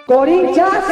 Corinthians!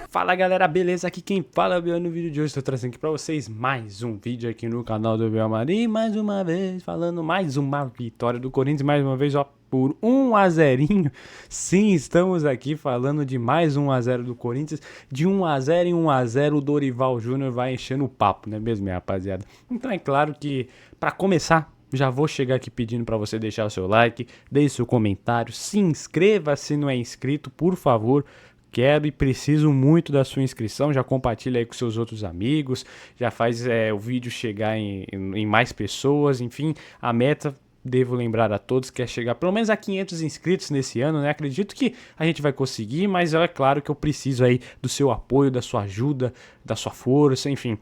Fala galera, beleza? Aqui quem fala é o Biel. No vídeo de hoje estou trazendo aqui pra vocês mais um vídeo aqui no canal do Biel Mari. E mais uma vez falando mais uma vitória do Corinthians, mais uma vez ó, por 1-0. Sim, estamos aqui falando de mais 1-0 do Corinthians. De 1-0 em 1-0 o Dorival Júnior vai enchendo o papo, não é mesmo, minha rapaziada? Então é claro que pra começar, já vou chegar aqui pedindo para você deixar o seu like, deixe seu comentário, se inscreva se não é inscrito, por favor. Quero e preciso muito da sua inscrição, já compartilha aí com seus outros amigos, já faz o vídeo chegar em mais pessoas, enfim, a meta, devo lembrar a todos, que é chegar pelo menos a 500 inscritos nesse ano, né? Acredito que a gente vai conseguir, mas é claro que eu preciso aí do seu apoio, da sua ajuda, da sua força, enfim.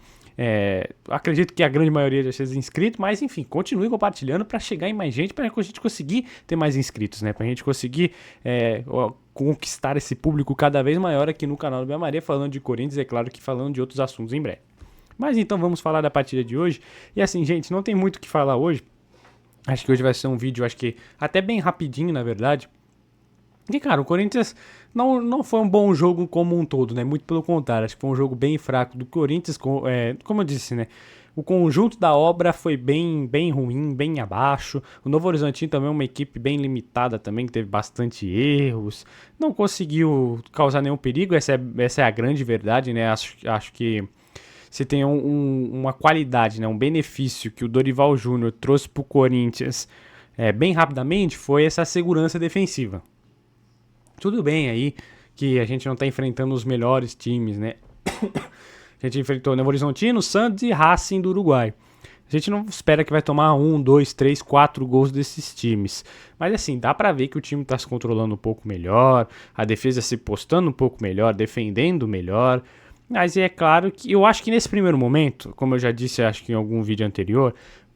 Acredito que a grande maioria já seja inscrito, mas enfim, continue compartilhando para chegar em mais gente, para a gente conseguir ter mais inscritos, né? Para a gente conseguir conquistar esse público cada vez maior aqui no canal do Biel Maria, falando de Corinthians, é claro que falando de outros assuntos em breve. Mas então vamos falar da partida de hoje. E assim, gente, não tem muito o que falar hoje. Acho que hoje vai ser um vídeo, acho que até bem rapidinho, na verdade. E, cara, o Corinthians não foi um bom jogo como um todo, né? Muito pelo contrário, acho que foi um jogo bem fraco do Corinthians. Como eu disse, né? O conjunto da obra foi bem ruim, bem abaixo. O Novo Horizontino também é uma equipe bem limitada também, que teve bastante erros. Não conseguiu causar nenhum perigo, essa é a grande verdade, né? Acho que se tem uma qualidade, né? Um benefício que o Dorival Júnior trouxe para o Corinthians bem rapidamente, foi essa segurança defensiva. Tudo bem aí que a gente não tá enfrentando os melhores times, né? A gente enfrentou o Novo Horizontino, Santos e Racing do Uruguai. A gente não espera que vai tomar 1, 2, 3, 4 gols desses times. Mas assim, dá pra ver que o time tá se controlando um pouco melhor, a defesa se postando um pouco melhor, defendendo melhor. Mas é claro que eu acho que nesse primeiro momento, como eu já disse, acho que em algum vídeo anterior,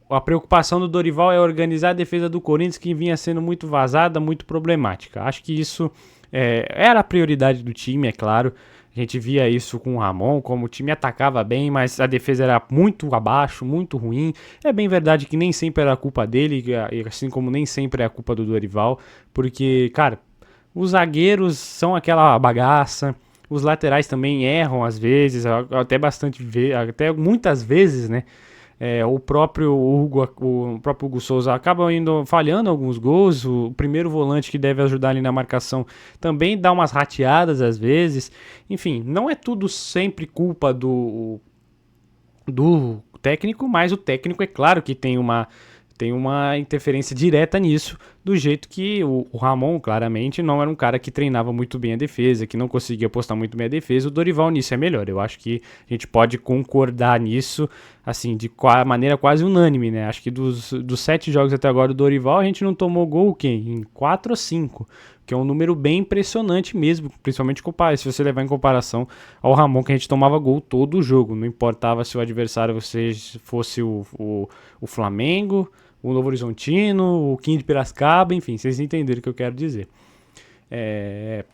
a preocupação do Dorival é organizar a defesa do Corinthians, que vinha sendo muito vazada, muito problemática. Acho que isso era a prioridade do time, é claro. A gente via isso com o Ramon, como o time atacava bem, mas a defesa era muito abaixo, muito ruim. É bem verdade que nem sempre era a culpa dele, assim como nem sempre é a culpa do Dorival, porque, cara, os zagueiros são aquela bagaça, os laterais também erram às vezes, até muitas vezes, né? O próprio Hugo Souza acaba falhando alguns gols. O primeiro volante que deve ajudar ali na marcação também dá umas rateadas às vezes. Enfim, não é tudo sempre culpa do técnico, mas o técnico é claro que tem uma interferência direta nisso, do jeito que o Ramon, claramente, não era um cara que treinava muito bem a defesa, que não conseguia postar muito bem a defesa. O Dorival nisso é melhor. Eu acho que a gente pode concordar nisso, assim, de maneira quase unânime, né? Acho que dos 7 jogos até agora do Dorival, a gente não tomou gol em 4 ou 5, que é um número bem impressionante mesmo, principalmente se você levar em comparação ao Ramon, que a gente tomava gol todo o jogo, não importava se o adversário fosse o Flamengo, o Novo Horizontino, o 15 de Piracicaba, enfim, vocês entenderam o que eu quero dizer.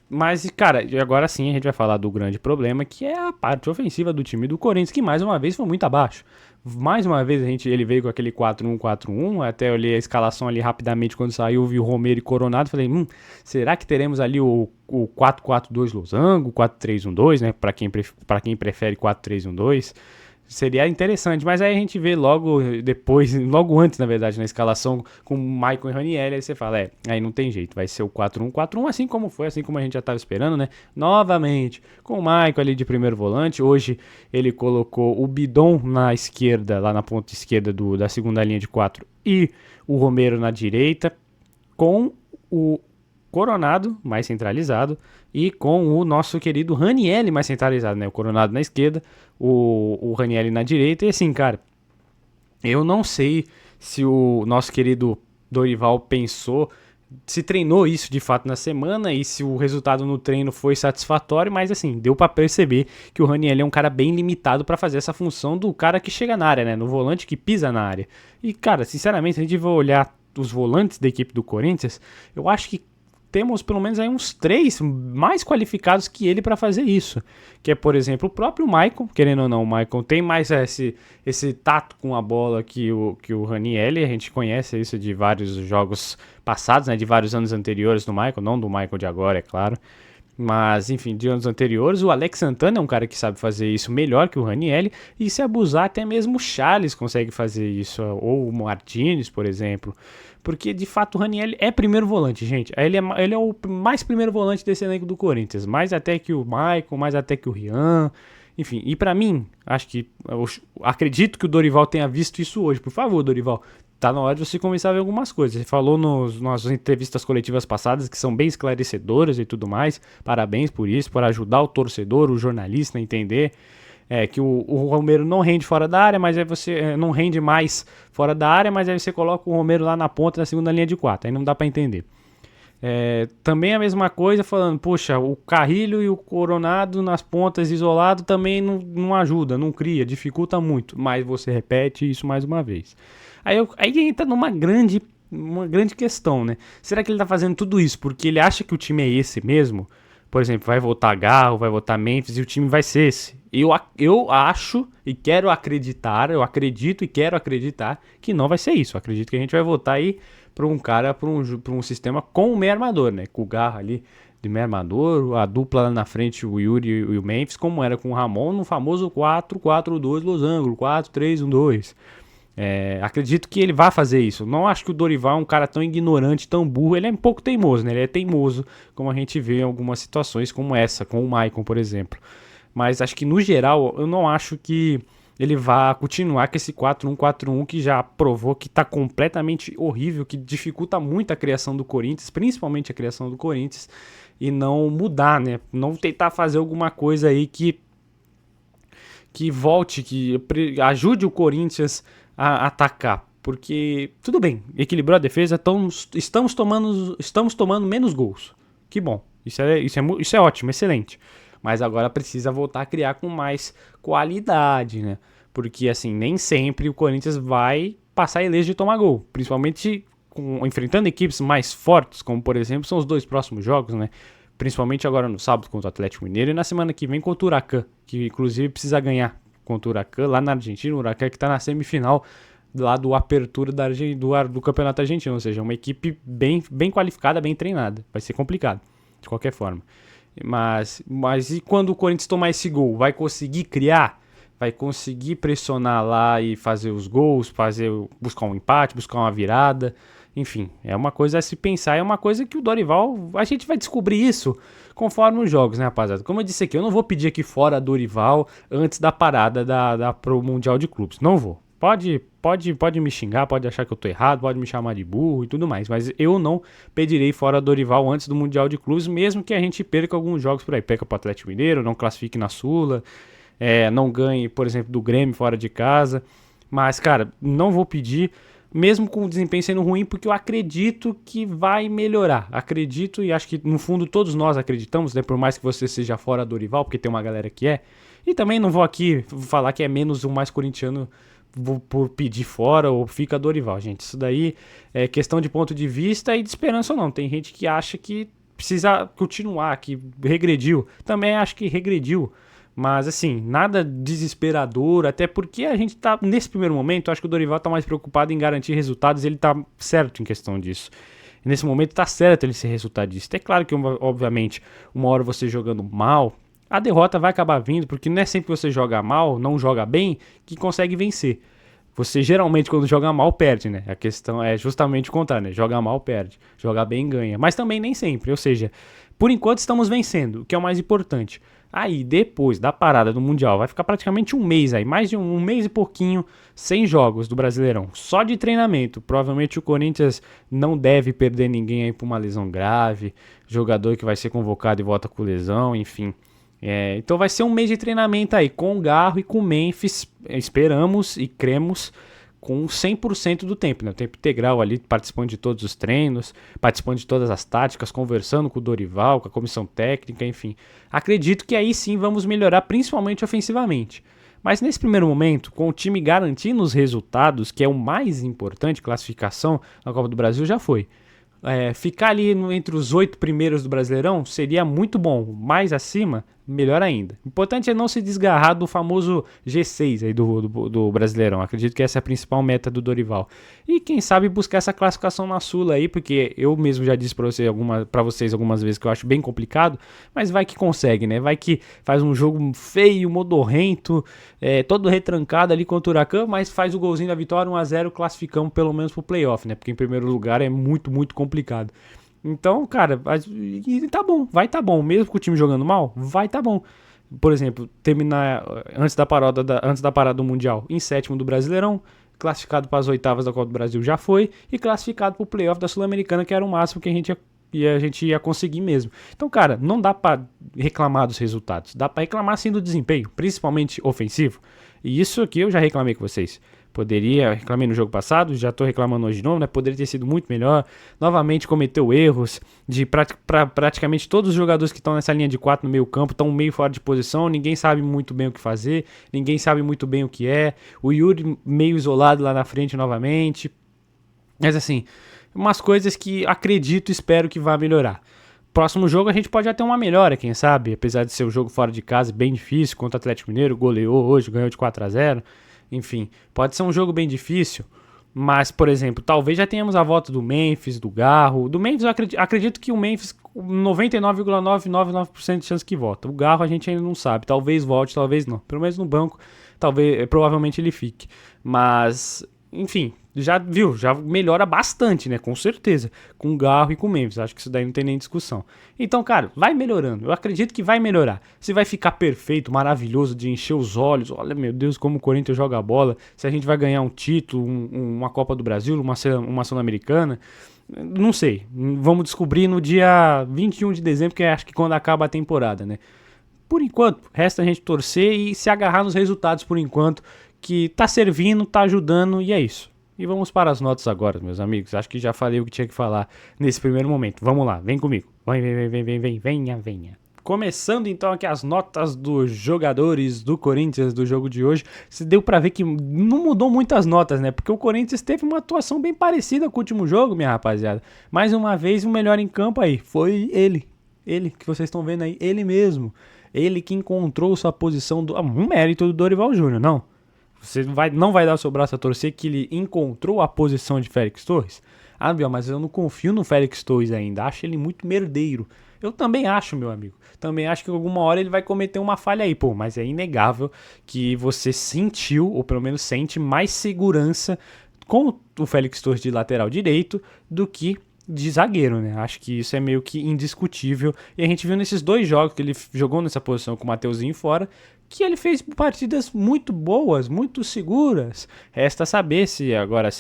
Mas, cara, agora sim a gente vai falar do grande problema, que é a parte ofensiva do time do Corinthians, que mais uma vez foi muito abaixo. Mais uma vez ele veio com aquele 4-1-4-1, até eu olhei a escalação ali rapidamente quando saiu, vi o Romero e Coronado, falei, será que teremos ali o 4-4-2 losango, o 4-3-1-2, né, pra quem prefere 4-3-1-2, seria interessante, mas aí a gente vê logo depois, logo antes, na verdade, na escalação com o Maicon e Ranieri, aí você fala, aí não tem jeito, vai ser o 4-1-4-1, assim como foi, assim como a gente já estava esperando, né? Novamente, com o Maicon ali de primeiro volante, hoje ele colocou o Bidon na esquerda, lá na ponta esquerda da segunda linha de 4, e o Romero na direita, com o Coronado mais centralizado e com o nosso querido Ranieri mais centralizado, né? O Coronado na esquerda, o Ranieri na direita. E assim, cara, eu não sei se o nosso querido Dorival pensou, se treinou isso de fato na semana e se o resultado no treino foi satisfatório, mas assim, deu para perceber que o Ranieri é um cara bem limitado para fazer essa função do cara que chega na área, né? No volante que pisa na área. E, cara, sinceramente, se a gente for olhar os volantes da equipe do Corinthians, eu acho que temos pelo menos aí uns 3 mais qualificados que ele para fazer isso. Que é, por exemplo, o próprio Maicon, querendo ou não, o Maicon tem mais esse tato com a bola que o Ranieri, a gente conhece isso de vários jogos passados, né, de vários anos anteriores do Maicon, não do Maicon de agora, é claro. Mas, enfim, de anos anteriores, o Alex Santana é um cara que sabe fazer isso melhor que o Ranieri, e se abusar, até mesmo o Charles consegue fazer isso, ou o Martinez, por exemplo. Porque, de fato, o Ranieri é primeiro volante, gente. Ele é o mais primeiro volante desse elenco do Corinthians, mais até que o Maicon, mais até que o Rian. Enfim, e pra mim, acredito que o Dorival tenha visto isso hoje. Por favor, Dorival, tá na hora de você começar a ver algumas coisas. Você falou nas entrevistas coletivas passadas que são bem esclarecedoras e tudo mais. Parabéns por isso, por ajudar o torcedor, o jornalista a entender que o Romero não rende fora da área, mas aí você não rende mais fora da área, mas aí você coloca o Romero lá na ponta da segunda linha de 4. Aí não dá pra entender. Também a mesma coisa falando, poxa, o Carrilho e o Coronado nas pontas isolado também não ajuda, não cria, dificulta muito, mas você repete isso mais uma vez. Aí entra numa grande questão, né? Será que ele tá fazendo tudo isso porque ele acha que o time é esse mesmo? Por exemplo, vai voltar Garro, vai voltar Memphis e o time vai ser esse. Eu acho e quero acreditar, eu acredito e quero acreditar que não vai ser isso. Eu acredito que a gente vai voltar aí para um cara, para um sistema com o meio armador, né? Com o Garro ali de meio armador, a dupla lá na frente, o Yuri e o Memphis, como era com o Ramon no famoso 4-4-2 losango, 4-3-1-2. Acredito que ele vai fazer isso. Não acho que o Dorival é um cara tão ignorante, tão burro. Ele é um pouco teimoso, né? Ele é teimoso, como a gente vê em algumas situações como essa, com o Maicon, por exemplo. Mas acho que no geral, eu não acho que ele vá continuar com esse 4-1-4-1 que já provou que está completamente horrível, que dificulta muito a criação do Corinthians, principalmente a criação do Corinthians, e não mudar, né? Não tentar fazer alguma coisa aí que volte, que ajude o Corinthians a atacar. Porque, tudo bem, equilibrou a defesa, estamos tomando menos gols. Que bom, isso é ótimo, excelente. Mas agora precisa voltar a criar com mais qualidade, né? Porque, assim, nem sempre o Corinthians vai passar ileso de tomar gol. Principalmente enfrentando equipes mais fortes, como, por exemplo, são os 2 próximos jogos, né? Principalmente agora no sábado contra o Atlético Mineiro e na semana que vem contra o Huracan, que inclusive precisa ganhar contra o Huracan lá na Argentina. O Huracan que está na semifinal lá do Apertura do Campeonato Argentino, ou seja, uma equipe bem qualificada, bem treinada. Vai ser complicado, de qualquer forma. Mas e quando o Corinthians tomar esse gol? Vai conseguir criar? Vai conseguir pressionar lá e fazer os gols, buscar um empate, buscar uma virada? Enfim, é uma coisa a se pensar, é uma coisa que o Dorival, a gente vai descobrir isso conforme os jogos, né, rapaziada? Como eu disse aqui, eu não vou pedir aqui fora Dorival antes da parada pro Mundial de Clubes, não vou. Pode me xingar, pode achar que eu tô errado, pode me chamar de burro e tudo mais, mas eu não pedirei fora Dorival antes do Mundial de Clubes, mesmo que a gente perca alguns jogos por aí, perca pro Atlético Mineiro, não classifique na Sula, não ganhe, por exemplo, do Grêmio fora de casa, mas, cara, não vou pedir, mesmo com o desempenho sendo ruim, porque eu acredito que vai melhorar, acredito e acho que no fundo todos nós acreditamos, né, por mais que você seja fora Dorival, porque tem uma galera que e também não vou aqui falar que é menos um mais corintiano por pedir fora ou fica Dorival, gente. Isso daí é questão de ponto de vista e de esperança ou não. Tem gente que acha que precisa continuar, que regrediu. Também acho que regrediu. Mas assim, nada desesperador, até porque a gente tá, nesse primeiro momento, acho que o Dorival tá mais preocupado em garantir resultados e ele tá certo em questão disso. E nesse momento tá certo ele ser resultadista. É claro que, obviamente, uma hora você jogando mal, a derrota vai acabar vindo, porque não é sempre que você joga mal, não joga bem, que consegue vencer. Você geralmente, quando joga mal, perde, né? A questão é justamente o contrário, né? Joga mal, perde. Joga bem, ganha. Mas também nem sempre. Ou seja, por enquanto estamos vencendo, o que é o mais importante. Aí, depois da parada do Mundial, vai ficar praticamente um mês aí, mais de um mês e pouquinho, sem jogos do Brasileirão. Só de treinamento. Provavelmente o Corinthians não deve perder ninguém aí por uma lesão grave. Jogador que vai ser convocado e volta com lesão, enfim. Então vai ser um mês de treinamento aí, com o Garro e com o Memphis, esperamos e cremos, com 100% do tempo, né? O tempo integral ali, participando de todos os treinos, participando de todas as táticas, conversando com o Dorival, com a comissão técnica, enfim. Acredito que aí sim vamos melhorar, principalmente ofensivamente. Mas nesse primeiro momento, com o time garantindo os resultados, que é o mais importante, classificação na Copa do Brasil já foi. Ficar ali entre os 8 primeiros do Brasileirão seria muito bom. Mais acima, melhor ainda. O importante é não se desgarrar do famoso G6 aí do Brasileirão. Acredito que essa é a principal meta do Dorival. E quem sabe buscar essa classificação na Sula aí, porque eu mesmo já disse pra vocês algumas vezes que eu acho bem complicado, mas vai que consegue, né? Vai que faz um jogo feio, modorrento, todo retrancado ali contra o Huracan, mas faz o golzinho da vitória, 1-0, classificamos pelo menos pro playoff, né? Porque em primeiro lugar é muito, muito complicado. Então, cara, tá bom, vai tá bom. Mesmo com o time jogando mal, vai tá bom. Por exemplo, terminar antes da parada do Mundial em sétimo do Brasileirão, classificado para as oitavas da Copa do Brasil já foi, e classificado para o playoff da Sul-Americana, que era o máximo que a gente ia conseguir mesmo. Então, cara, não dá para reclamar dos resultados, dá para reclamar sim do desempenho, principalmente ofensivo. E isso aqui eu já reclamei com vocês. Reclamei no jogo passado, já tô reclamando hoje de novo, né? Poderia ter sido muito melhor. Novamente cometeu erros de praticamente todos os jogadores que estão nessa linha de 4 no meio campo estão meio fora de posição, ninguém sabe muito bem o que fazer, ninguém sabe muito bem o que é. O Yuri meio isolado lá na frente novamente. Mas assim, umas coisas que acredito e espero que vá melhorar. Próximo jogo a gente pode já ter uma melhora, quem sabe? Apesar de ser um jogo fora de casa bem difícil contra o Atlético Mineiro, goleou hoje, ganhou de 4-0. Enfim, pode ser um jogo bem difícil, mas, por exemplo, talvez já tenhamos a volta do Memphis, do Garro. Do Memphis eu acredito que o Memphis, 99,999% de chance que volta. O Garro a gente ainda não sabe, talvez volte, talvez não. Pelo menos no banco, provavelmente ele fique. Mas, enfim, já melhora bastante, né? Com certeza. Com o Garro e com o Memphis. Acho que isso daí não tem nem discussão. Então, cara, vai melhorando. Eu acredito que vai melhorar. Se vai ficar perfeito, maravilhoso, de encher os olhos. Olha, meu Deus, como o Corinthians joga a bola. Se a gente vai ganhar um título, uma Copa do Brasil, uma Sul-Americana. Não sei. Vamos descobrir no dia 21 de dezembro, que é acho que quando acaba a temporada, né? Por enquanto, resta a gente torcer e se agarrar nos resultados por enquanto, que tá servindo, tá ajudando e é isso. E vamos para as notas agora, meus amigos. Acho que já falei o que tinha que falar nesse primeiro momento. Vamos lá, vem comigo. Venha. Começando então aqui as notas dos jogadores do Corinthians do jogo de hoje. Se deu pra ver que não mudou muitas notas, né? Porque o Corinthians teve uma atuação bem parecida com o último jogo, minha rapaziada. Mais uma vez, o melhor em campo aí foi ele. Ele que vocês estão vendo aí, ele mesmo. Ele que encontrou sua posição, um mérito do Dorival Júnior, não? Você não vai dar o seu braço a torcer que ele encontrou a posição de Félix Torres? Ah, Biel, mas eu não confio no Félix Torres ainda. Acho ele muito merdeiro. Eu também acho, meu amigo. Também acho que alguma hora ele vai cometer uma falha aí. Pô, mas é inegável que você sentiu, ou pelo menos sente, mais segurança com o Félix Torres de lateral direito do que de zagueiro, né? Acho que isso é meio que indiscutível. E a gente viu nesses dois jogos que ele jogou nessa posição com o Mateuzinho fora, que ele fez partidas muito boas, muito seguras. Resta saber se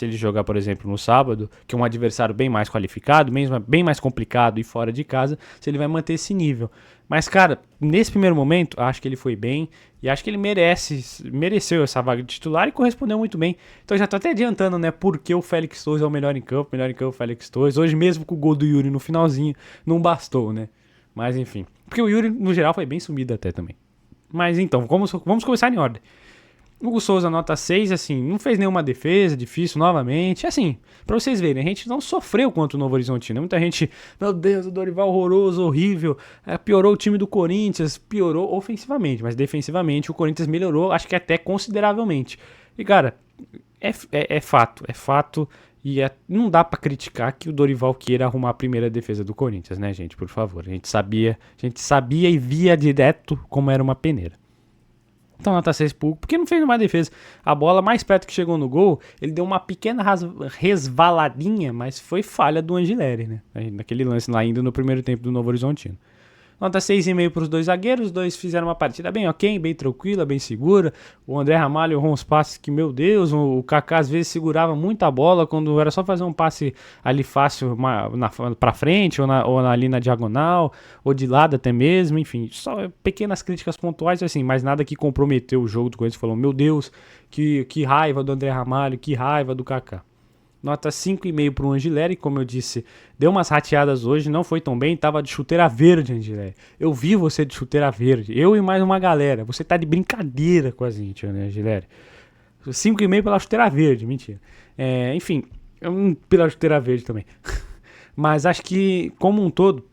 ele jogar, por exemplo, no sábado, que é um adversário bem mais qualificado, bem mais complicado e fora de casa, se ele vai manter esse nível. Mas, cara, nesse primeiro momento, acho que ele foi bem e acho que ele mereceu essa vaga de titular e correspondeu muito bem. Então já tô até adiantando, né, porque o Félix Torres é o melhor em campo o Félix Torres. Hoje mesmo com o gol do Yuri no finalzinho, não bastou, né? Mas enfim, porque o Yuri, no geral, foi bem sumido até também. Mas então, vamos começar em ordem. Hugo Souza, nota 6, assim, não fez nenhuma defesa, difícil novamente. Assim, pra vocês verem, a gente não sofreu contra o Novo Horizontino. Muita gente, meu Deus, o Dorival horroroso, horrível, piorou o time do Corinthians, piorou ofensivamente, mas defensivamente o Corinthians melhorou, acho que até consideravelmente. E cara, é fato. E não dá pra criticar que o Dorival queira arrumar a primeira defesa do Corinthians, né, gente? Por favor. A gente sabia e via direto como era uma peneira. Então nota 6 porque não fez uma defesa. A bola mais perto que chegou no gol, ele deu uma pequena resvaladinha, mas foi falha do Angileri, né? Naquele lance lá ainda no primeiro tempo do Novo Horizontino. Nota 6,5 para os dois zagueiros, os dois fizeram uma partida bem ok, bem tranquila, bem segura. O André Ramalho errou uns passes que, meu Deus, o Kaká às vezes segurava muito a bola quando era só fazer um passe ali fácil para frente ou ali na diagonal, ou de lado até mesmo, enfim. Só pequenas críticas pontuais, assim, mas nada que comprometeu o jogo do Corinthians. Falou, meu Deus, que raiva do André Ramalho, que raiva do Kaká. Nota 5,5 para o Angileri, como eu disse, deu umas rateadas hoje, não foi tão bem, tava de chuteira verde, Angileri. Eu vi você de chuteira verde, eu e mais uma galera. Você tá de brincadeira com a gente, né, Angileri? 5,5 pela chuteira verde, mentira. Enfim, pela chuteira verde também. Mas acho que, como um todo,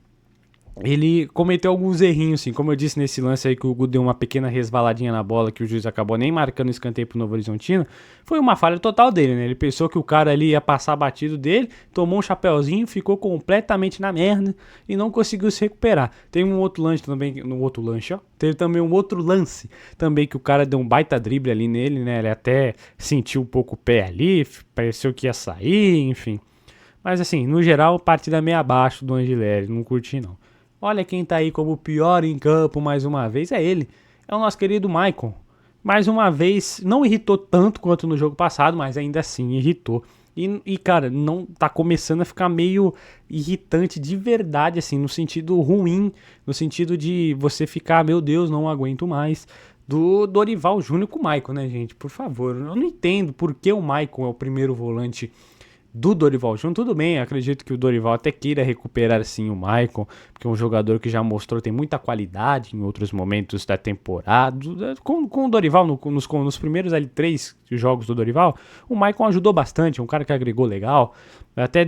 ele cometeu alguns errinhos, assim, como eu disse nesse lance aí que o Hugo deu uma pequena resvaladinha na bola que o juiz acabou nem marcando escanteio pro Novo Horizontino, foi uma falha total dele, né? Ele pensou que o cara ali ia passar batido dele, tomou um chapéuzinho, ficou completamente na merda e não conseguiu se recuperar. Tem um outro lance também, teve também um outro lance também que o cara deu um baita drible ali nele, né? Ele até sentiu um pouco o pé ali, pareceu que ia sair, enfim. Mas assim, no geral, partida meio abaixo do Angileri, não curti não. Olha quem tá aí como o pior em campo mais uma vez, é ele. É o nosso querido Maicon. Mais uma vez, não irritou tanto quanto no jogo passado, mas ainda assim irritou. Cara, não tá começando a ficar meio irritante de verdade, assim, no sentido ruim, no sentido de você ficar, meu Deus, não aguento mais. Do Dorival Júnior com o Maicon, né, gente? Por favor, eu não entendo por que o Maicon é o primeiro volante do Dorival Júnior. Tudo bem, acredito que o Dorival até queira recuperar sim o Maicon, porque é um jogador que já mostrou tem muita qualidade em outros momentos da temporada. Com o Dorival, nos primeiros ali, 3 jogos do Dorival, o Maicon ajudou bastante, é um cara que agregou legal. Até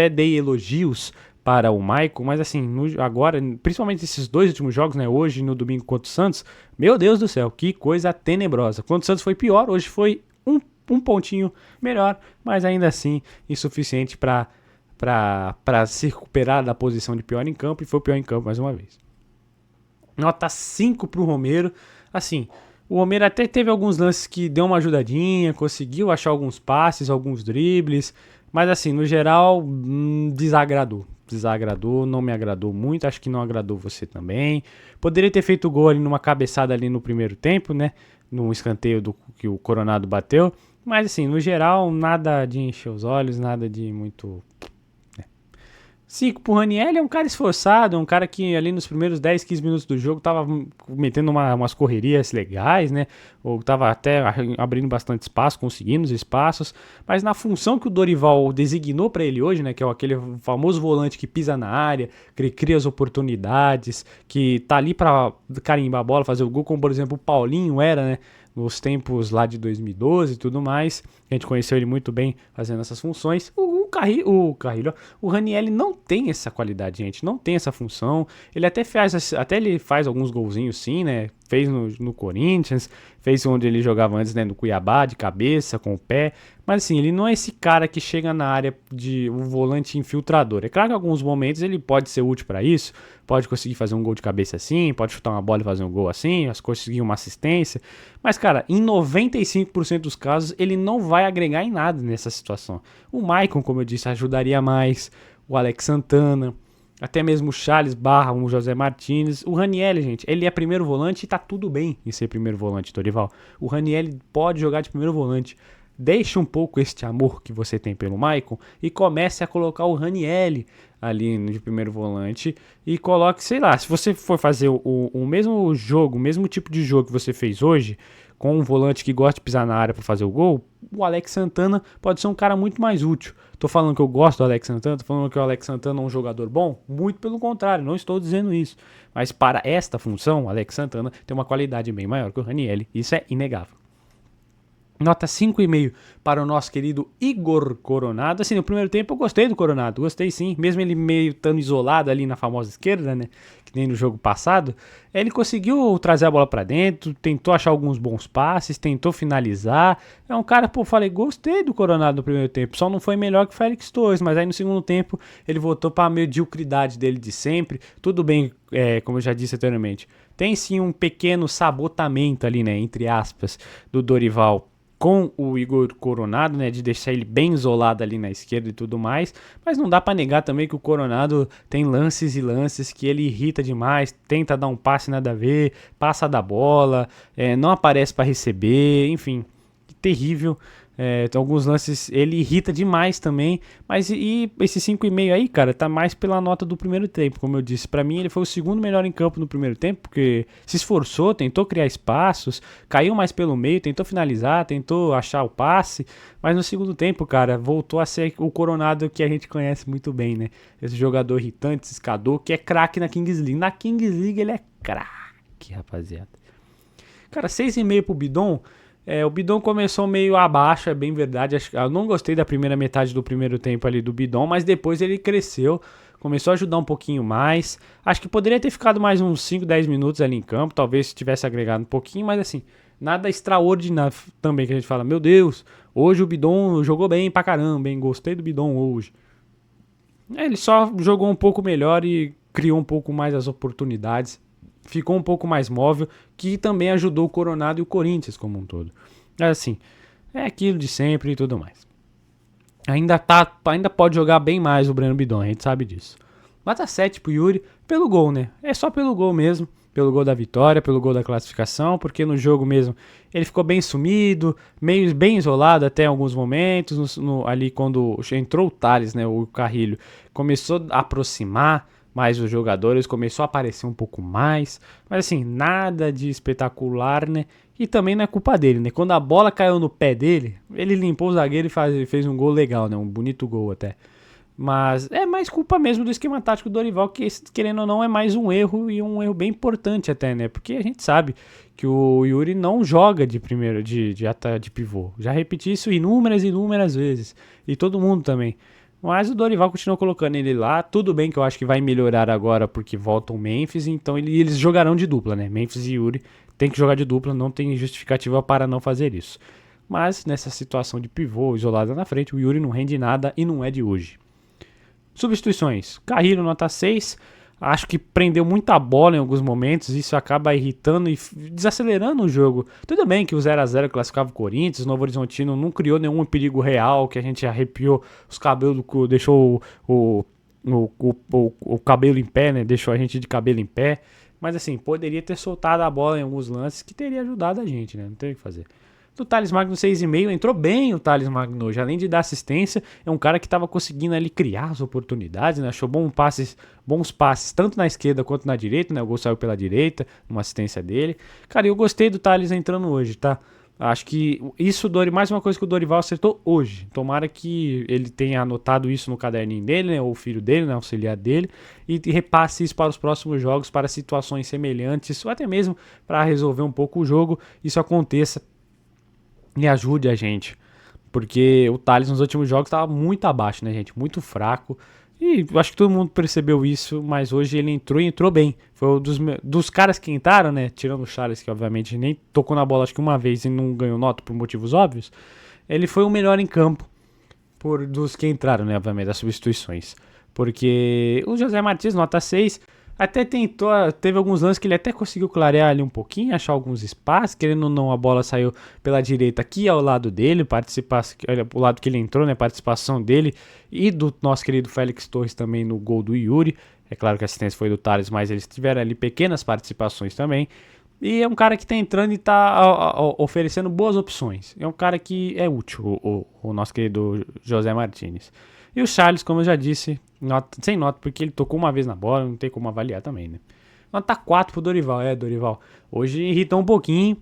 dei elogios para o Maicon, mas assim, agora, principalmente esses 2 últimos jogos, né, hoje e no domingo contra o Santos, meu Deus do céu, que coisa tenebrosa. Quando o Santos foi pior, hoje foi um pontinho melhor, mas ainda assim insuficiente para se recuperar da posição de pior em campo, e foi o pior em campo mais uma vez. Nota 5 pro Romero. Assim, o Romero até teve alguns lances que deu uma ajudadinha, conseguiu achar alguns passes, alguns dribles, mas assim, no geral, desagradou, não me agradou muito, acho que não agradou você também. Poderia ter feito gol ali numa cabeçada ali no primeiro tempo, né? No escanteio que o Coronado bateu. Mas assim, no geral, nada de encher os olhos, nada de muito... 5 pro Raniel, é um cara esforçado, um cara que ali nos primeiros 10, 15 minutos do jogo tava metendo umas correrias legais, né? Ou tava até abrindo bastante espaço, conseguindo os espaços, mas na função que o Dorival designou para ele hoje, né? Que é aquele famoso volante que pisa na área, que cria as oportunidades, que tá ali para carimbar a bola, fazer o gol, como por exemplo o Paulinho era, né? Nos tempos lá de 2012 e tudo mais. A gente conheceu ele muito bem fazendo essas funções. O Raniel não tem essa qualidade, gente. Não tem essa função. Ele até faz alguns golzinhos sim, né? Fez no Corinthians, fez onde ele jogava antes, né? No Cuiabá, de cabeça, com o pé. Mas assim, ele não é esse cara que chega na área de um volante infiltrador. É claro que em alguns momentos ele pode ser útil para isso, pode conseguir fazer um gol de cabeça assim, pode chutar uma bola e fazer um gol assim, conseguir uma assistência. Mas cara, em 95% dos casos ele não vai agregar em nada nessa situação. O Maicon, como eu disse, ajudaria mais, o Alex Santana, até mesmo o Charles Barra, o José Martínez. O Raniel, gente, ele é primeiro volante e tá tudo bem em ser primeiro volante, Dorival. O Raniel pode jogar de primeiro volante. Deixe um pouco este amor que você tem pelo Maicon e comece a colocar o Raniel ali de primeiro volante e coloque, sei lá, se você for fazer o mesmo jogo, o mesmo tipo de jogo que você fez hoje, com um volante que gosta de pisar na área para fazer o gol, o Alex Santana pode ser um cara muito mais útil. Tô falando que eu gosto do Alex Santana, tô falando que o Alex Santana é um jogador bom? Muito pelo contrário, não estou dizendo isso. Mas para esta função, o Alex Santana tem uma qualidade bem maior que o Raniel, isso é inegável. Nota 5,5 para o nosso querido Igor Coronado. Assim, no primeiro tempo eu gostei do Coronado, gostei sim. Mesmo ele meio estando isolado ali na famosa esquerda, né? Que nem no jogo passado. Ele conseguiu trazer a bola para dentro, tentou achar alguns bons passes, tentou finalizar. É um cara, pô, falei, gostei do Coronado no primeiro tempo. Só não foi melhor que o Félix Torres, mas aí no segundo tempo ele voltou para a mediocridade dele de sempre. Tudo bem, como eu já disse anteriormente. Tem sim um pequeno sabotamento ali, né? Entre aspas, do Dorival com o Igor Coronado, né, de deixar ele bem isolado ali na esquerda e tudo mais, mas não dá para negar também que o Coronado tem lances e lances que ele irrita demais, tenta dar um passe nada a ver, passa da bola, não aparece para receber, enfim, terrível. Tem alguns lances, ele irrita demais também, mas e esse 5,5 aí, cara, tá mais pela nota do primeiro tempo, como eu disse. Pra mim ele foi o segundo melhor em campo no primeiro tempo, porque se esforçou, tentou criar espaços, caiu mais pelo meio, tentou finalizar, tentou achar o passe, mas no segundo tempo, cara, voltou a ser o Coronado que a gente conhece muito bem, né? Esse jogador irritante, ciscador, que é craque na Kings League. Na Kings League ele é craque, rapaziada. Cara, 6,5 pro Bidon. O Bidon começou meio abaixo, é bem verdade. Eu não gostei da primeira metade do primeiro tempo ali do Bidon, mas depois ele cresceu, começou a ajudar um pouquinho mais. Acho que poderia ter ficado mais uns 5, 10 minutos ali em campo, talvez se tivesse agregado um pouquinho, mas assim, nada extraordinário também que a gente fala, meu Deus, hoje o Bidon jogou bem pra caramba, hein? Gostei do Bidon hoje. Ele só jogou um pouco melhor e criou um pouco mais as oportunidades, ficou um pouco mais móvel, que também ajudou o Coronado e o Corinthians como um todo. Assim, é aquilo de sempre e tudo mais. Ainda pode jogar bem mais o Breno Bidon, a gente sabe disso. Nota 7 pro Yuri, pelo gol, né? É só pelo gol mesmo, pelo gol da vitória, pelo gol da classificação, porque no jogo mesmo ele ficou bem sumido, meio bem isolado até em alguns momentos, ali quando entrou o Thales, né, o Carrilho, começou a aproximar mais os jogadores, começou a aparecer um pouco mais, mas assim, nada de espetacular, né? E também não é culpa dele, né? Quando a bola caiu no pé dele, ele limpou o zagueiro e fez um gol legal, né? Um bonito gol até. Mas é mais culpa mesmo do esquema tático do Dorival, que querendo ou não é mais um erro e um erro bem importante até, né? Porque a gente sabe que o Yuri não joga de primeiro de pivô. Já repeti isso inúmeras vezes. E todo mundo também. Mas o Dorival continua colocando ele lá. Tudo bem que eu acho que vai melhorar agora porque volta o Memphis, então eles jogarão de dupla, né? Memphis e Yuri tem que jogar de dupla, não tem justificativa para não fazer isso. Mas nessa situação de pivô isolado na frente, o Yuri não rende nada e não é de hoje. Substituições. Carrilho, nota 6. Acho que prendeu muita bola em alguns momentos. Isso acaba irritando e desacelerando o jogo. Tudo bem que o 0x0 classificava o Corinthians. O Novo Horizontino não criou nenhum perigo real, que a gente arrepiou os cabelos, deixou o cabelo em pé, né? Deixou a gente de cabelo em pé. Mas assim, poderia ter soltado a bola em alguns lances que teria ajudado a gente, né? Não tem o que fazer. Do Thales Magno 6,5, entrou bem o Thales Magno hoje, além de dar assistência, é um cara que estava conseguindo ali criar as oportunidades, né? Achou bons passes, tanto na esquerda quanto na direita, né? O gol saiu pela direita, uma assistência dele. Cara, eu gostei do Thales entrando hoje, tá? Acho que isso, mais uma coisa que o Dorival acertou hoje. Tomara que ele tenha anotado isso no caderninho dele, né? Ou o filho dele, né? O auxiliar dele, e repasse isso para os próximos jogos, para situações semelhantes, ou até mesmo para resolver um pouco o jogo, isso aconteça e ajude a gente, porque o Thales nos últimos jogos estava muito abaixo, né, gente? Muito fraco. E acho que todo mundo percebeu isso, mas hoje ele entrou bem. Foi um dos caras que entraram, né? Tirando o Charles, que obviamente nem tocou na bola acho que uma vez e não ganhou nota por motivos óbvios. Ele foi o melhor em campo dos que entraram, né? Obviamente, das substituições. Porque o José Martins, nota 6. Até tentou, teve alguns lances que ele até conseguiu clarear ali um pouquinho, achar alguns espaços, querendo ou não, a bola saiu pela direita aqui ao lado dele, o lado que ele entrou, né, participação dele e do nosso querido Félix Torres também no gol do Yuri. É claro que a assistência foi do Thales, mas eles tiveram ali pequenas participações também. E é um cara que tá entrando e tá oferecendo boas opções. É um cara que é útil, o nosso querido José Martins. E o Charles, como eu já disse, sem nota, porque ele tocou uma vez na bola, não tem como avaliar também, né? Nota 4 pro Dorival. Dorival, hoje irritou um pouquinho,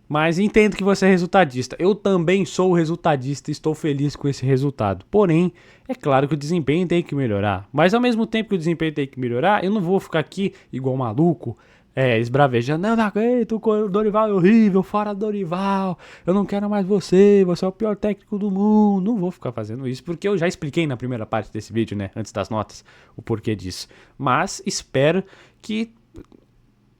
mas entendo que você é resultadista. Eu também sou resultadista e estou feliz com esse resultado. Porém, é claro que o desempenho tem que melhorar. Mas ao mesmo tempo que o desempenho tem que melhorar, eu não vou ficar aqui igual maluco, esbravejando, não aguento, o Dorival é horrível, fora Dorival, eu não quero mais você é o pior técnico do mundo. Não vou ficar fazendo isso, porque eu já expliquei na primeira parte desse vídeo, né, antes das notas, o porquê disso. Mas espero que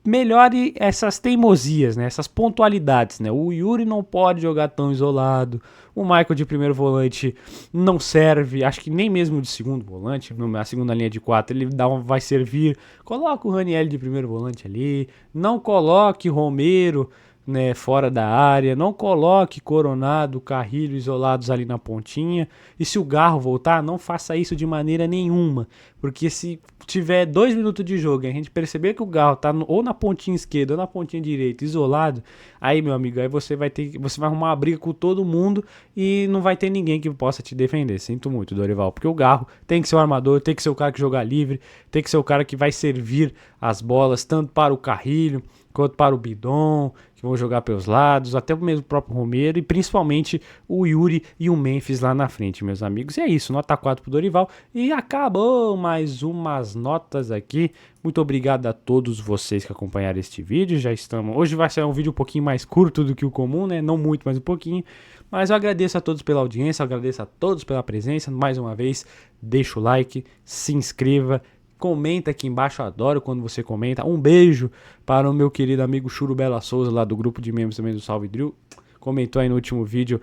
melhore essas teimosias, né? Essas pontualidades, né? O Yuri não pode jogar tão isolado. O Michael de primeiro volante não serve, acho que nem mesmo de segundo volante, na segunda linha de 4 ele vai servir. Coloca o Raniel de primeiro volante ali, não coloque Romero, né, fora da área, não coloque Coronado, Carrilho isolados ali na pontinha. E se o Garro voltar, não faça isso de maneira nenhuma, porque se tiver 2 minutos de jogo e a gente perceber que o Garro tá ou na pontinha esquerda ou na pontinha direita isolado, aí, meu amigo, aí você vai arrumar uma briga com todo mundo e não vai ter ninguém que possa te defender. Sinto muito, Dorival, porque o Garro tem que ser o armador, tem que ser o cara que joga livre, tem que ser o cara que vai servir as bolas tanto para o Carrilho quanto para o Bidon, que vão jogar pelos lados, até mesmo o próprio Romero e principalmente o Yuri e o Memphis lá na frente, meus amigos. E é isso, nota 4 pro Dorival e acabou mais umas notas aqui. Muito obrigado a todos vocês que acompanharam este vídeo. Já estamos. Hoje vai ser um vídeo um pouquinho mais curto do que o comum, né? Não muito, mas um pouquinho. Mas eu agradeço a todos pela audiência, eu agradeço a todos pela presença. Mais uma vez, deixa o like, se inscreva, comenta aqui embaixo, eu adoro quando você comenta. Um beijo para o meu querido amigo Churubela Souza, lá do grupo de membros também do Salve Drill. Comentou aí no último vídeo,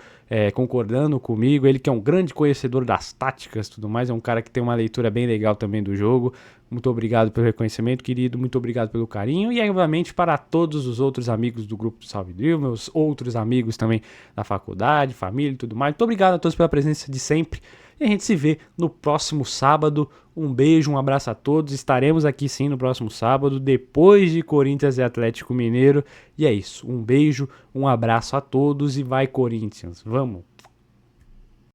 concordando comigo. Ele que é um grande conhecedor das táticas e tudo mais, é um cara que tem uma leitura bem legal também do jogo. Muito obrigado pelo reconhecimento, querido. Muito obrigado pelo carinho. E, obviamente, para todos os outros amigos do grupo do Salve Drill, meus outros amigos também da faculdade, família e tudo mais. Muito obrigado a todos pela presença de sempre. E a gente se vê no próximo sábado. Um beijo, um abraço a todos. Estaremos aqui sim no próximo sábado, depois de Corinthians e Atlético Mineiro. E é isso. Um beijo, um abraço a todos e vai Corinthians. Vamos!